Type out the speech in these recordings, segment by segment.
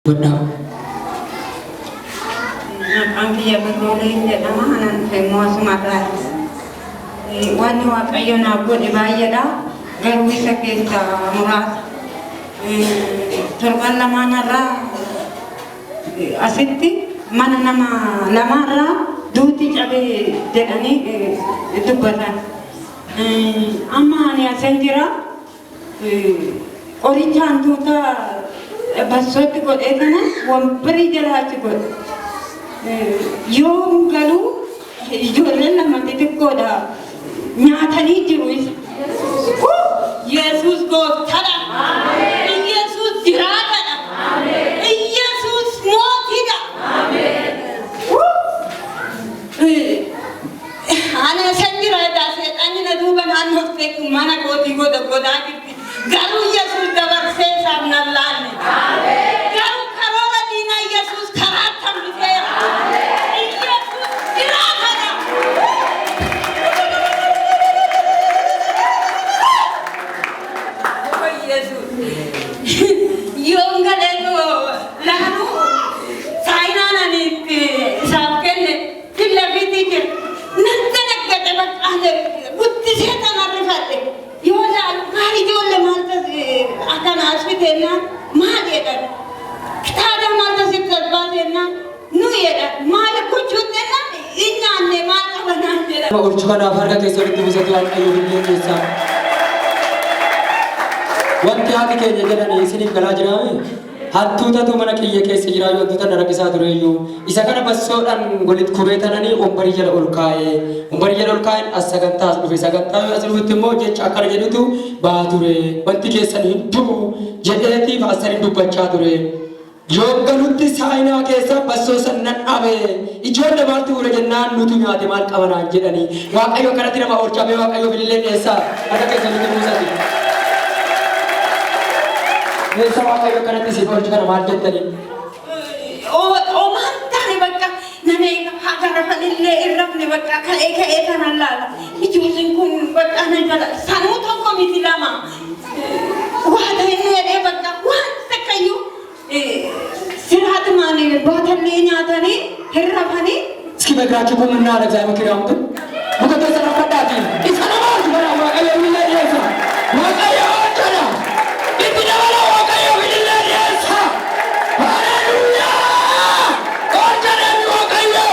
Benar. Angkiya bergoleng di tamanan semua Sumatera. Wani wakayo na po di baya da garwi sa kita murat. Turban lamana ra asitti mana nama lamara duti cabe dedani itu batan. Amma ni asentira orichan tuta basoti ko etana wamperi jalachi ko. Yung galu ijoolleen lama xixiqqoodha nyaatanii jiru isa. Yesuus gooftadha. Yesuus jiraatadha. Yesuus mootiidha. Ana isan jiraadha seexanni na duuba naannooftee mana kootii godhaa jirti. Garuu Yesuus dabarsee isaaf nan laanne. Garuu karoora diinaa Yesuus karaa tambiseera. Yesuus jiraatadha. Yesuus. Yoon galeetoo laanuu saayinaan ani isaaf kenne filla fiitii jira. Nanta naggate baqqaale guddisee tan arrifadhe. Yoo laalu maal ijoollee maalta akkana asfiteenaan maal jedhan kitaaba maalta sitti asbaaseenaan nu jedhan maal gochuuteenaan innaanne maal qabanaan jedhan. Oolchu kanaaf harka keessatti busatu waaqayyo biyya keessaa. Wanti haati keenya jedhanii isiniif galaa jiraame hattuutatu mana kiyya keessa jira yoo hattuuta na rakkisaa ture iyyuu isa kana bassoodhaan walitti kubeetananii ombarii jala ol kaa'een as sagantaa as dhufe sagantaa as dhufetti immoo jecha akkana jedhutu baa ture wanti keessan hedduu jedheetiif asanii dubbachaa ture yoo galutti saayinaa keessa bassoo san nan dhabe ijoollee maaltu ture jennaan nutu nyaate maal qabanaan jedhanii waaqayyo kanatti nama oolchamee waaqayyo bilillee dhiyeessaa akka keessa nuti buusati. Nessa waaqayyo kanatti si oolchu kana maal jettanii? Oomaan taane bakka namni garafanillee irrafne bakka ka'ee kanaan laala. Ijoolleen kun bakka na jala sanuu tokko miti lama. Waa ta'e nu jedhee bakka waan takkayyuu siraatumaan baatallee nyaatanii hirrafanii. Iski beekaachi kun naa dhagsaa bakki raamtu. Muka keessa rakkadhaatiin. Isa nama oolchu kana waaqayyo bilillee dhiyeessa. Waaqayyo oolchadha. Itti dabala waaqayyo bilillee dhiyeessa. Haleluuyaa! Oolchadha waaqayyo.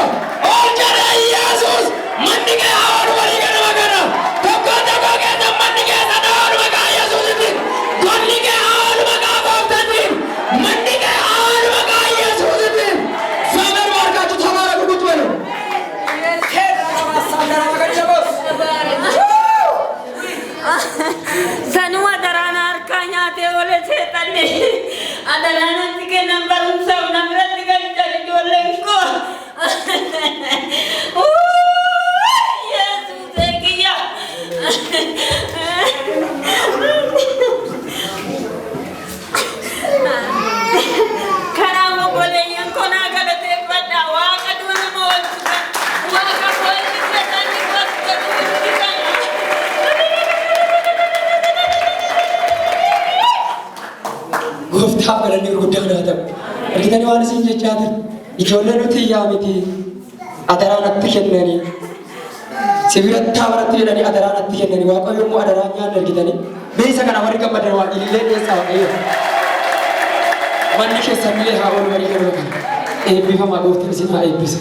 Oolchadha Yesuus. Manni kee haa oolu walii gala magana. Tokko keessa manni keessa haa oolu maqaa Yesuusitti. Golli kee haa oolu maqaa Gooftaatti. Manni kee haa oolu maqaa Yesuusitti. Saameen margaatu tamaara gurgurtu welu. Sanuma daraan harkaa nyaatee oole seexanne adaraanatti kennan barumsaaf namirratti galchan ijoolleen koo. Yesuus eegiyya. Kanaaf obboleeyyan koo naa galateeffadha. Waaqa du'a nama oolchisan. Waaqa oolchisan ni goota oolchisan. Gooftaaf galanni gurguddaan haa ta'u. Argitanii waan isin jechaa jiru. Ijoollee nuti yaa miti adaraa natti kennanii. Sibiratti taabaratti jedhanii adaraa natti kennanii. Waaqayyo immoo adaraa nyaanni argitanii. Beeysa kana warri gammadan waa ilillee dhiyeessaa waaqayyo. Manni keessan illee haa oolu walii galuu kana. Eebbifamaa gooftaan isin haa eebbisu.